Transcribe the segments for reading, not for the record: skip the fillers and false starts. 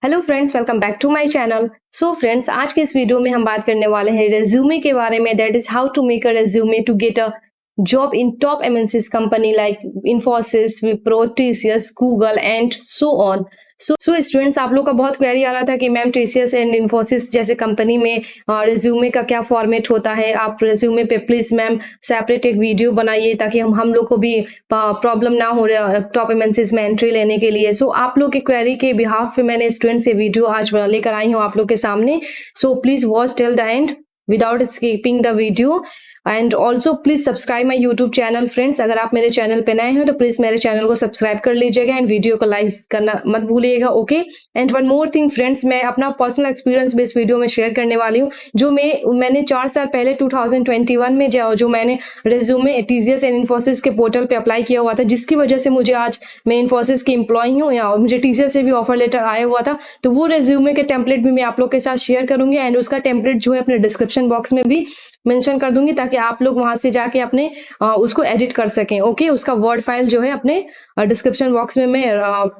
Hello friends, welcome back to my channel. So friends, आज के इस वीडियो में हम बात करने वाले हैं रेज्यूमे के बारे में। That is how to make a resume to get a job in top MNCs company like Infosys, Wipro, TCS, Google and so on. So students, आप लोग का बहुत क्वेरी आ रहा था कि मैम टीसीएस एंड इन्फोसिस जैसे कंपनी में रेज्यूमे का क्या फॉर्मेट होता है। आप रेज्यूमे पे प्लीज मैम सेपरेट एक वीडियो बनाइए ताकि हम लोग को भी प्रॉब्लम ना हो रहा टॉप एमएनसीज में एंट्री लेने के लिए। सो आप लोग की क्वेरी के बिहाफ पे मैंने स्टूडेंट्स ये वीडियो आज लेकर आई हूँ आप लोग के सामने। So please watch till the end without skipping the video and also please subscribe my YouTube channel. Friends, अगर आप मेरे चैनल पे नए हैं तो प्लीज मेरे चैनल को सब्सक्राइब कर लीजिएगा एंड वीडियो को लाइक करना मत भूलिएगा। Okay, and one more thing friends, मैं अपना पर्सनल एक्सपीरियंस भी इस वीडियो में शेयर करने वाली हूँ। जो मैंने 4 साल पहले 2021 में जो मैंने रेज्यूमे टीसीएस एंड इन्फोसिस के पोर्टल पे अप्लाई किया हुआ था, जिसकी वजह से मुझे आज मैं इन्फोसिस की एम्प्लॉय हूँ या मुझे टीसीएस से भी ऑफर लेटर आया हुआ था। तो वो रेज्यूमे के टेम्पलेट भी मैं आप लोग के साथ शेयर करूंगी एंड उसका टेम्पलेट जो है अपने डिस्क्रिप्शन बॉक्स में भी मेंशन कर दूंगी ताकि आप लोग वहां से जाके अपने उसको एडिट कर सकें। ओके, उसका वर्ड फाइल जो है अपने डिस्क्रिप्शन बॉक्स में मैं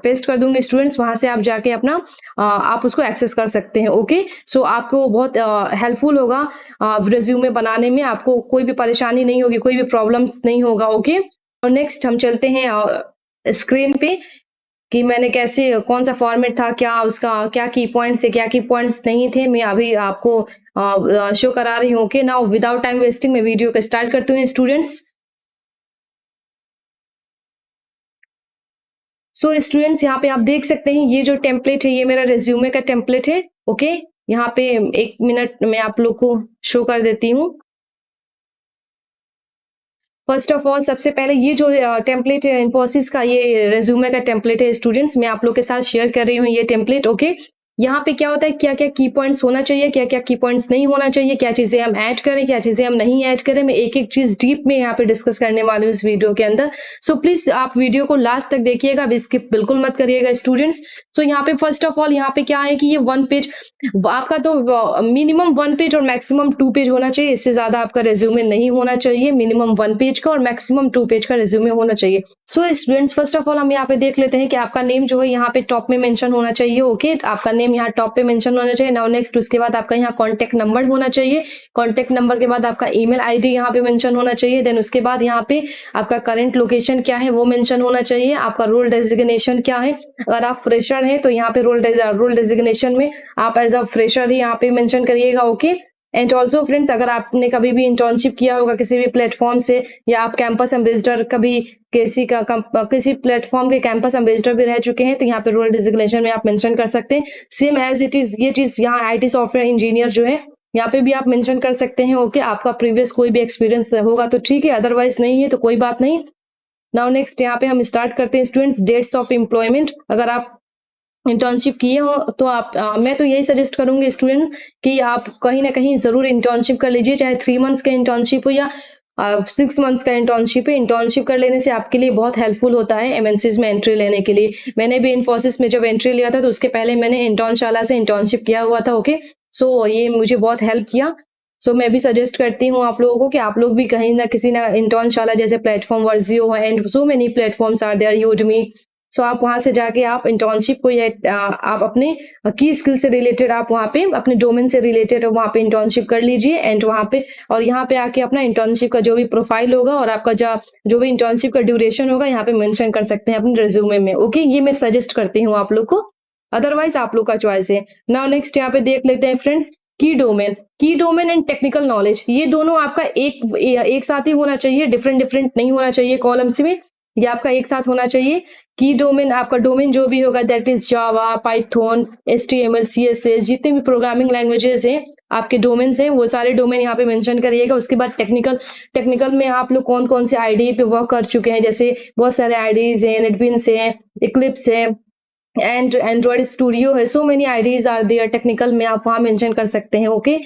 पेस्ट कर दूंगी स्टूडेंट्स, वहां से आप जाके अपना आप उसको एक्सेस कर सकते हैं। ओके, सो आपको बहुत हेल्पफुल होगा रिज्यूमे बनाने में, आपको कोई भी परेशानी नहीं होगी, कोई भी प्रॉब्लम्स नहीं होगा। ओके, और नेक्स्ट हम चलते हैं स्क्रीन पे कि मैंने कैसे कौन सा फॉर्मेट था, क्या उसका क्या की पॉइंट्स है, क्या की पॉइंट्स नहीं थे, मैं अभी आपको शो करा रही हूँ। Okay, now without time wasting मैं वीडियो को स्टार्ट करती हूँ स्टूडेंट्स। सो स्टूडेंट्स, यहाँ पे आप देख सकते हैं ये जो टेम्पलेट है ये मेरा रेज्यूमे का टेम्पलेट है। ओके, यहाँ पे 1 मिनट में आप लोग को शो कर देती हूँ। फर्स्ट ऑफ ऑल सबसे पहले ये जो टेम्पलेट है इन्फोसिस का, ये रेज्यूमे का टेम्पलेट है स्टूडेंट्स, मैं आप लोग के साथ शेयर कर रही हूँ ये टेम्पलेट। ओके, यहाँ पे क्या होता है, क्या क्या की पॉइंट्स होना चाहिए, क्या क्या की पॉइंट्स नहीं होना चाहिए, क्या चीजें हम ऐड करें, क्या चीजें हम नहीं ऐड करें, मैं एक एक चीज डीप में यहाँ पे डिस्कस करने वाली हूँ इस वीडियो के अंदर। सो प्लीज आप वीडियो को लास्ट तक देखिएगा, स्किप बिल्कुल मत करिएगा स्टूडेंट्स। सो यहाँ पे फर्स्ट ऑफ ऑल यहाँ पे क्या है कि ये 1 पेज आपका तो मिनिमम 1 पेज और मैक्सिमम 2 पेज होना चाहिए, इससे ज्यादा आपका रेज्यूमे नहीं होना चाहिए। मिनिमम 1 पेज का और मैक्सिमम 2 पेज का रेज्यूमे होना चाहिए। So students, first of all हम यहाँ पे देख लेते हैं कि आपका नेम जो है यहाँ पे टॉप में मेंशन होना चाहिए। ओके, आपका नेम यहाँ टॉप पे मेंशन होना चाहिए। नाउ नेक्स्ट, उसके बाद आपका यहाँ कॉन्टेक्ट नंबर होना चाहिए। कॉन्टेक्ट नंबर के बाद आपका ईमेल आईडी यहाँ पे मेंशन होना चाहिए। देन उसके बाद यहाँ पे आपका करंट लोकेशन क्या है वो मेंशन होना चाहिए। आपका रोल डेजिग्नेशन क्या है, अगर आप फ्रेशर हैं तो यहाँ पे रोल डेजिग्नेशन में आप एज अ फ्रेशर ही यहाँ पे मेंशन करिएगा। ओके, एंड ऑल्सो फ्रेंड्स, अगर आपने कभी भी इंटर्नशिप किया होगा किसी भी प्लेटफॉर्म से या आप कैंपस एम्बेसडर कभी किसी प्लेटफॉर्म के कैंपस एम्बेसडर भी रह चुके हैं तो यहाँ पे रोल डिजिग्नेशन में आप मेंशन कर सकते हैं। सेम एज इट इज ये चीज यहाँ आईटी सॉफ्टवेयर इंजीनियर जो है यहाँ पे भी आप मेंशन कर सकते हैं। ओके, आपका प्रीवियस कोई भी एक्सपीरियंस होगा तो ठीक है, अदरवाइज नहीं है तो कोई बात नहीं। नाउ नेक्स्ट, यहाँ पे हम स्टार्ट करते हैं स्टूडेंट्स, डेट्स ऑफ एम्प्लॉयमेंट। अगर आप इंटर्नशिप किए हो तो आप मैं तो यही सजेस्ट करूंगी स्टूडेंट्स कि आप कहीं ना कहीं जरूर इंटर्नशिप कर लीजिए, चाहे 3 मंथ्स का इंटर्नशिप हो या 6 मंथ्स का इंटर्नशिप है। इंटर्नशिप कर लेने से आपके लिए बहुत हेल्पफुल होता है एमएनसीज में एंट्री लेने के लिए। मैंने भी इन्फोसिस में जब एंट्री लिया था तो उसके पहले मैंने इंटर्नशाला से इंटर्नशिप किया हुआ था। ओके, सो ये मुझे बहुत हेल्प किया। सो मैं भी सजेस्ट करती हूँ आप लोगों को कि आप लोग भी कहीं ना किसी ना इंटर्नशाला जैसे प्लेटफॉर्म वर्जियो है and so many platforms are there, Udemy. So आप वहां से जाके आप इंटर्नशिप को आप अपने की स्किल से रिलेटेड आप वहाँ पे अपने डोमेन से रिलेटेड वहाँ पे इंटर्नशिप कर लीजिए एंड वहाँ पे और यहाँ पे आके अपना इंटर्नशिप का जो भी प्रोफाइल होगा और आपका जो भी इंटर्नशिप का ड्यूरेशन होगा यहाँ पे मेंशन कर सकते हैं अपने रिज्यूमे में। ओके, ये मैं सजेस्ट करती हूँ आप लोग को, अदरवाइज आप लोग का चॉइस है। नाउ नेक्स्ट, यहाँ पे देख लेते हैं फ्रेंड्स, की डोमेन एंड टेक्निकल नॉलेज, ये दोनों आपका एक साथ ही होना चाहिए, डिफरेंट डिफरेंट नहीं होना चाहिए कॉलम्स में, ये आपका एक साथ होना चाहिए। की डोमेन, आपका डोमेन जो भी होगा that is Java, Python, HTML, CSS, जितने भी प्रोग्रामिंग लैंग्वेजेस हैं आपके डोमेन्स हैं वो सारे डोमेन यहाँ पे मेंशन करिएगा। उसके बाद टेक्निकल में आप लोग कौन कौन से आईडी पे वर्क कर चुके हैं, जैसे बहुत सारे आईडीज हैं, नेटबीन्स है, इक्लिप्स है एंड एंड्रॉइड स्टूडियो है, so many IDEs are there. Technical में आप वहां मेंशन कर सकते हैं। ओके,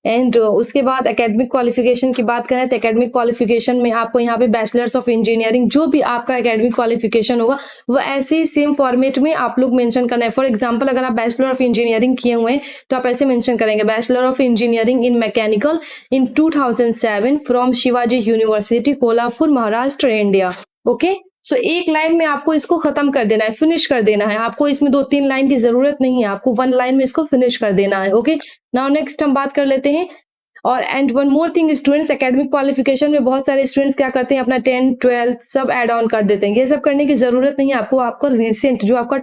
एंड उसके बाद एकेडमिक क्वालिफिकेशन की बात करें तो एकेडमिक क्वालिफिकेशन में आपको यहाँ पे बैचलर्स ऑफ इंजीनियरिंग जो भी आपका एकेडमिक क्वालिफिकेशन होगा वो ऐसे ही सेम फॉर्मेट में आप लोग मेंशन करना है। फॉर एग्जांपल, अगर आप बैचलर ऑफ इंजीनियरिंग किए हुए हैं तो आप ऐसे मेंशन करेंगे, bachelor of engineering in mechanical in 2007 from Shivaji university, Kolhapur, Maharashtra, India. Okay, so एक लाइन में आपको इसको खत्म कर देना है, फिनिश कर देना है। आपको इसमें 2-3 लाइन की जरूरत नहीं है, आपको 1 लाइन में इसको फिनिश कर देना है। ओके, नाउ नेक्स्ट हम बात कर लेते हैं। और and one more thing, students academic qualification में बहुत सारे स्टूडेंट्स क्या करते हैं, अपना 10th 12th सब ऐड ऑन कर देते हैं। ये सब करने की जरूरत नहीं है आपको। आपका रिसेंट जो आपका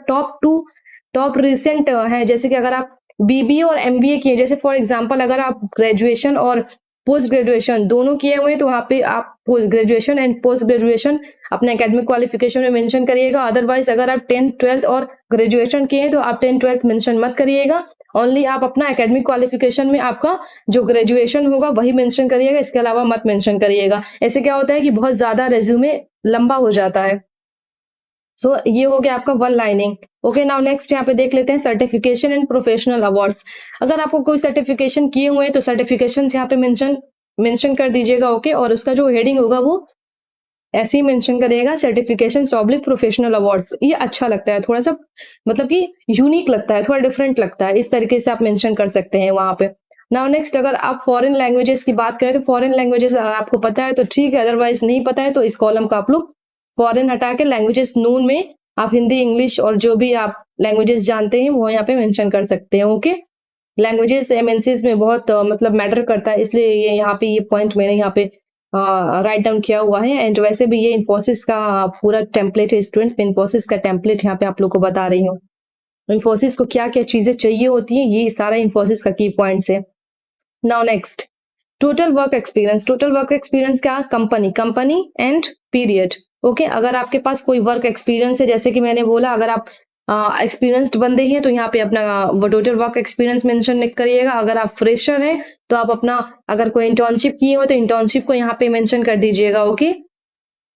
टॉप रिसेंट है, जैसे कि अगर आप बीबीए और एमबीए किए, जैसे फॉर एग्जांपल अगर आप ग्रेजुएशन और पोस्ट ग्रेजुएशन दोनों किए हुए हैं, तो वहाँ पे आप post graduation and post graduation अपने एकेडमिक क्वालिफिकेशन में मेंशन करिएगा। अदरवाइज अगर आप 10th 12th और ग्रेजुएशन किए हैं तो आप 10th 12th मेंशन मत करिएगा। ओनली आप अपना एकेडमिक क्वालिफिकेशन में आपका जो ग्रेजुएशन होगा वही मेंशन करिएगा, इसके अलावा मत मेंशन करिएगा। ऐसे क्या होता है कि बहुत ज्यादा रेज्यूमे लंबा हो जाता है। सो ये हो गया आपका 1 लाइनिंग। ओके, नाउ नेक्स्ट यहाँ पे देख लेते हैं सर्टिफिकेशन एंड प्रोफेशनल अवार्ड्स। अगर आपको कोई सर्टिफिकेशन किए हुए हैं तो सर्टिफिकेशन यहाँ पे मेंशन कर दीजिएगा। ओके, और उसका जो हेडिंग होगा वो ऐसे ही मेंशन करिएगा, सर्टिफिकेशन पब्लिक प्रोफेशनल अवार्ड्स। ये अच्छा लगता है, थोड़ा सा मतलब कि यूनिक लगता है, थोड़ा डिफरेंट लगता है। इस तरीके से आप मेंशन कर सकते हैं वहां पे। नाउ नेक्स्ट, अगर आप फॉरेन लैंग्वेजेस की बात करें तो फॉरेन लैंग्वेजेस अगर आपको पता है तो ठीक है, अदरवाइज नहीं पता है तो इस कॉलम का आप लोग फॉरेन हटा के लैंग्वेजेस नून में आप हिंदी, इंग्लिश और जो भी आप लैंग्वेजेस जानते हैं वो यहाँ पे मेंशन कर सकते हैं। ओके, लैंग्वेजेस एमएनसीज में बहुत मतलब मैटर करता है, इसलिए ये यहाँ पे ये पॉइंट मैंने यहाँ पे राइट डाउन किया हुआ है। एंड वैसे भी ये इन्फोसिस का पूरा टेम्पलेट है स्टूडेंट्स, मैं इन्फोसिस का टेम्पलेट यहाँ पे आप लोग को बता रही हूँ। इन्फोसिस को क्या क्या चीजें चाहिए होती है, ये सारा इन्फोसिस का की पॉइंट्स है। Now next, total work experience. Total work experience क्या, कंपनी एंड पीरियड। ओके, अगर आपके पास कोई वर्क एक्सपीरियंस है, जैसे कि मैंने बोला अगर आप एक्सपीरियंस्ड बंदे हैं तो यहाँ पे अपना टोटल वर्क एक्सपीरियंस मेंशन करिएगा। अगर आप फ्रेशर हैं तो आप अपना अगर कोई इंटर्नशिप किए हो तो इंटर्नशिप को यहाँ पे मेंशन कर दीजिएगा। ओके,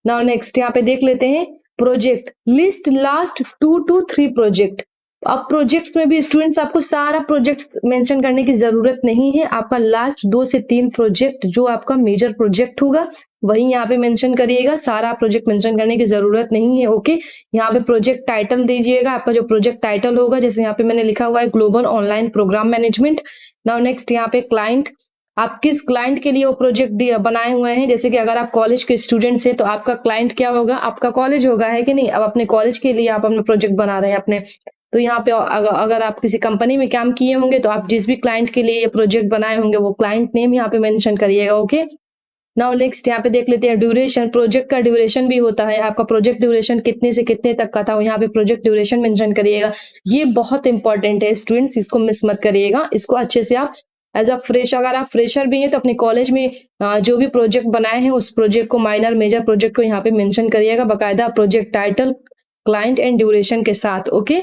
नाउ नेक्स्ट यहाँ पे देख लेते हैं project list, last 2 to 3 project. अब प्रोजेक्ट्स में भी स्टूडेंट्स आपको सारा प्रोजेक्ट्स मेंशन करने की जरूरत नहीं है। आपका लास्ट 2 से 3 प्रोजेक्ट जो आपका मेजर प्रोजेक्ट होगा वही यहाँ पे मेंशन करिएगा, सारा प्रोजेक्ट मेंशन करने की जरूरत नहीं है। ओके, यहाँ पे प्रोजेक्ट टाइटल दीजिएगा, आपका जो प्रोजेक्ट टाइटल होगा, जैसे यहाँ पे मैंने लिखा हुआ है global online program management. Now next यहाँ पे क्लाइंट, आप किस क्लाइंट के लिए वो प्रोजेक्ट बनाए हुए हैं। जैसे कि अगर आप कॉलेज के स्टूडेंट्स हैं तो आपका क्लाइंट क्या होगा, आपका कॉलेज होगा, है कि नहीं। अब अपने कॉलेज के लिए आप अपना प्रोजेक्ट बना रहे हैं अपने, तो यहाँ पे अगर आप किसी कंपनी में काम किए होंगे तो आप जिस भी क्लाइंट के लिए ये प्रोजेक्ट बनाए होंगे वो क्लाइंट नेम यहाँ पे मेंशन करिएगा। ओके, नाउ नेक्स्ट यहाँ पे देख लेते हैं ड्यूरेशन। प्रोजेक्ट का ड्यूरेशन भी होता है, आपका प्रोजेक्ट ड्यूरेशन कितने से कितने तक का था, वो यहाँ पे प्रोजेक्ट ड्यूरेशन मेंशन करिएगा। ये बहुत इंपॉर्टेंट है स्टूडेंट्स, इसको मिस मत करिएगा, इसको अच्छे से आप एज अ फ्रेश, अगर आप फ्रेशर भी हैं तो अपने कॉलेज में जो भी प्रोजेक्ट बनाए हैं उस प्रोजेक्ट को, माइनर मेजर प्रोजेक्ट को यहाँ पे मेंशन करिएगा बकायदा, project title, client and duration के साथ। ओके,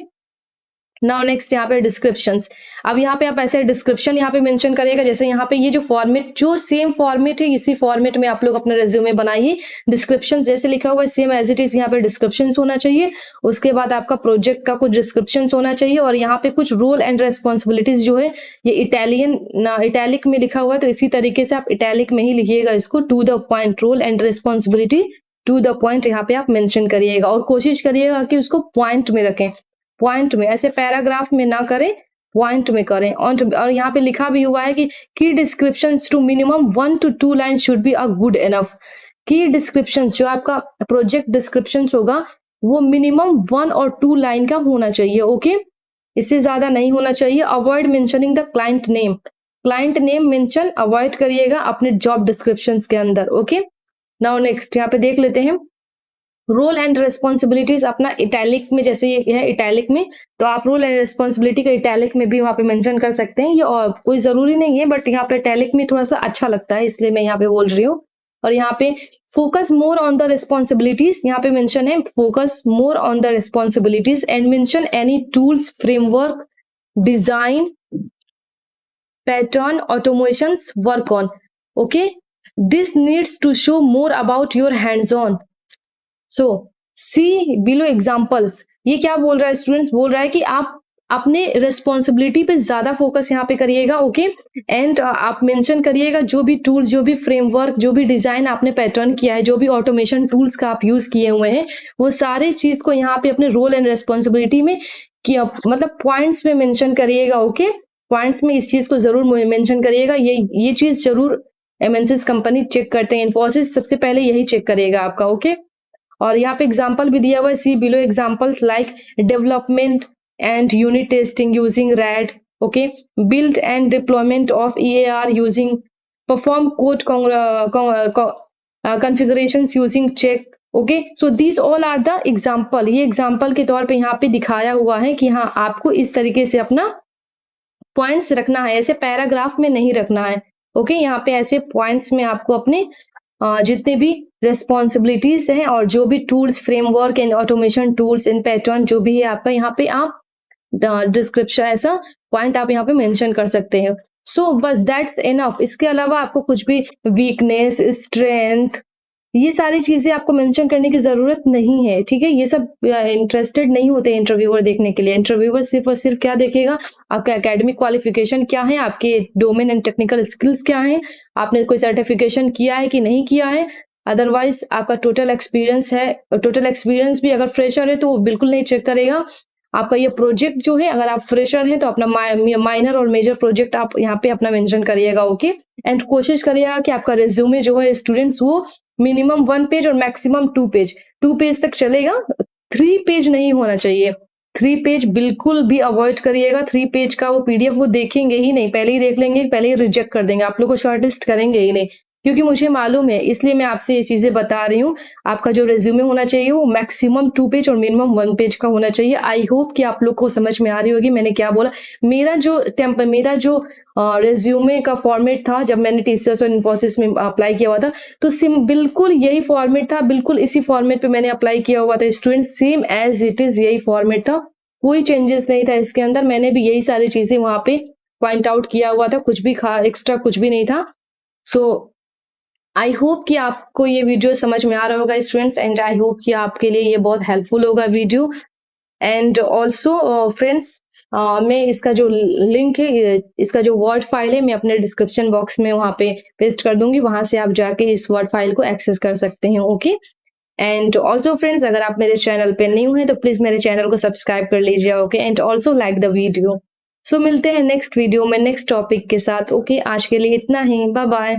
नाउ नेक्स्ट यहाँ पे डिस्क्रिप्शंस। अब यहाँ पे आप ऐसे डिस्क्रिप्शन यहाँ पे मेंशन करिएगा, जैसे यहाँ पे ये जो फॉर्मेट, जो सेम फॉर्मेट है इसी फॉर्मेट में आप लोग अपने रेज्यूमे बनाइए। डिस्क्रिप्शन जैसे लिखा हुआ है सेम एज इट इज यहाँ पे डिस्क्रिप्शन होना चाहिए। उसके बाद आपका प्रोजेक्ट का कुछ डिस्क्रिप्शन होना चाहिए और यहाँ पे कुछ रोल एंड रेस्पॉन्सिबिलिटीज जो है ये इटैलिक में लिखा हुआ है, तो इसी तरीके से आप इटैलिक में ही लिखिएगा इसको, to the point, role and responsibility to the point यहाँ पे आप मेंशन करिएगा। और कोशिश करिएगा कि उसको पॉइंट में रखें, पॉइंट में, ऐसे पैराग्राफ में ना करें, पॉइंट में करें। और यहाँ पे लिखा भी हुआ है कि की description to minimum 1 to 2 line should be a good enough. की डिस्क्रिप्शन जो आपका प्रोजेक्ट डिस्क्रिप्शन होगा वो मिनिमम 1 और 2 लाइन का होना चाहिए। ओके, इससे ज्यादा नहीं होना चाहिए। Avoid mentioning the client name, client name mention avoid करिएगा अपने जॉब डिस्क्रिप्शन के अंदर। ओके, नाउ नेक्स्ट यहाँ पे देख लेते हैं रोल एंड रेस्पॉन्सिबिलिटीज। अपना इटैलिक में, जैसे ये है इटैलिक में, तो आप रोल एंड रेस्पॉन्सिबिलिटी का इटैलिक में भी वहां पे मेंशन कर सकते हैं। ये और कोई जरूरी नहीं है, बट यहाँ पे इटैलिक में थोड़ा सा अच्छा लगता है इसलिए मैं यहाँ पे बोल रही हूँ। और यहाँ पे focus more on the responsibilities, यहाँ पे मेंशन है focus more on the responsibilities and mention any tools, framework, design, pattern, automations work on. Okay, this needs to show more about your hands on. So see below examples. ये क्या बोल रहा है students, बोल रहा है कि आप अपने रिस्पॉन्सिबिलिटी पे ज्यादा फोकस यहाँ पे करिएगा। ओके, एंड आप मेंशन करिएगा जो भी टूल्स, जो भी फ्रेमवर्क, जो भी डिजाइन आपने पैटर्न किया है, जो भी ऑटोमेशन टूल्स का आप यूज किए हुए हैं, वो सारे चीज को यहाँ पे अपने रोल एंड रेस्पॉन्सिबिलिटी में किया, मतलब पॉइंट्स में मेंशन करिएगा। ओके, पॉइंट्स में इस चीज को जरूर मेंशन करिएगा। ये चीज जरूर एमएनसीज कंपनी चेक करते हैं, इन्फोसिस सबसे पहले यही चेक करेगा आपका। ओके, और यहाँ पे एग्जाम्पल भी दिया हुआ है, see below examples like development and unit testing using RAD, okay, build and deployment of EAR using perform code configurations using check, okay, so this all are the example. ये example के तौर पे यहाँ पे दिखाया हुआ है कि हाँ आपको इस तरीके से अपना पॉइंट्स रखना है, ऐसे पैराग्राफ में नहीं रखना है, ओके, यहाँ पे ऐसे पॉइंट्स में आपको अपने जितने भी रिस्पॉन्सिबिलिटीज हैं और जो भी tools, framework and automation tools in pattern जो भी है आपका, यहाँ पे आप डिस्क्रिप्शन ऐसा पॉइंट आप यहाँ पे मेंशन कर सकते हैं। सो बस दैट्स इनफ। इसके अलावा आपको कुछ भी वीकनेस, स्ट्रेंथ, ये सारी चीजें आपको मेंशन करने की जरूरत नहीं है, ठीक है। ये सब इंटरेस्टेड नहीं होते इंटरव्यूअर देखने के लिए। इंटरव्यूअर सिर्फ और सिर्फ क्या देखेगा, आपका एकेडमिक क्वालिफिकेशन क्या है, आपके डोमेन एंड टेक्निकल स्किल्स क्या है, आपने कोई सर्टिफिकेशन किया है कि नहीं किया है, अदरवाइज आपका टोटल एक्सपीरियंस है। टोटल एक्सपीरियंस भी अगर फ्रेशर है तो वो बिल्कुल नहीं चेक करेगा। आपका ये प्रोजेक्ट जो है, अगर आप फ्रेशर हैं तो अपना माइनर और मेजर प्रोजेक्ट आप यहाँ पे अपना मेंशन करिएगा, ओके। एंड कोशिश करिएगा कि आपका रिज्यूमे जो है स्टूडेंट्स वो मिनिमम 1 पेज और मैक्सिमम 2 पेज, 2 पेज तक चलेगा, 3 पेज नहीं होना चाहिए। 3 पेज बिल्कुल भी अवॉइड करिएगा। 3 पेज का वो पीडीएफ वो देखेंगे ही नहीं, पहले ही देख लेंगे, पहले ही रिजेक्ट कर देंगे, आप लोग को शॉर्टलिस्ट करेंगे ही नहीं, क्योंकि मुझे मालूम है, इसलिए मैं आपसे ये चीजें बता रही हूँ। आपका जो रिज्यूमे होना चाहिए वो मैक्सिमम 2 पेज और मिनिमम 1 पेज का होना चाहिए। आई होप कि आप लोग को समझ में आ रही होगी मैंने क्या बोला। मेरा जो रिज्यूमे का फॉर्मेट था जब मैंने टीसीएस और इन्फोसिस में अप्लाई किया हुआ था, तो बिल्कुल यही फॉर्मेट था, बिल्कुल इसी फॉर्मेट पे मैंने अप्लाई किया हुआ था student, same as it is यही फॉर्मेट था, कोई चेंजेस नहीं था इसके अंदर। मैंने भी यही सारी चीजें वहां पे पॉइंट आउट किया हुआ था, कुछ भी एक्स्ट्रा कुछ भी नहीं था। सो आई होप कि आपको ये वीडियो समझ में आ रहा होगा स्टूडेंट्स, एंड आई होप कि आपके लिए ये बहुत हेल्पफुल होगा वीडियो। एंड ऑल्सो फ्रेंड्स, मैं इसका जो लिंक है, इसका जो वर्ड फाइल है, मैं अपने डिस्क्रिप्शन बॉक्स में वहां पे पेस्ट कर दूंगी, वहां से आप जाके इस वर्ड फाइल को एक्सेस कर सकते हैं, ओके। एंड ऑल्सो फ्रेंड्स, अगर आप मेरे चैनल पे न्यू हैं तो प्लीज मेरे चैनल को सब्सक्राइब कर लीजिए, okay, and also like the video. So मिलते हैं नेक्स्ट वीडियो में नेक्स्ट टॉपिक के साथ, ओके। आज के लिए इतना ही, बाय बाय।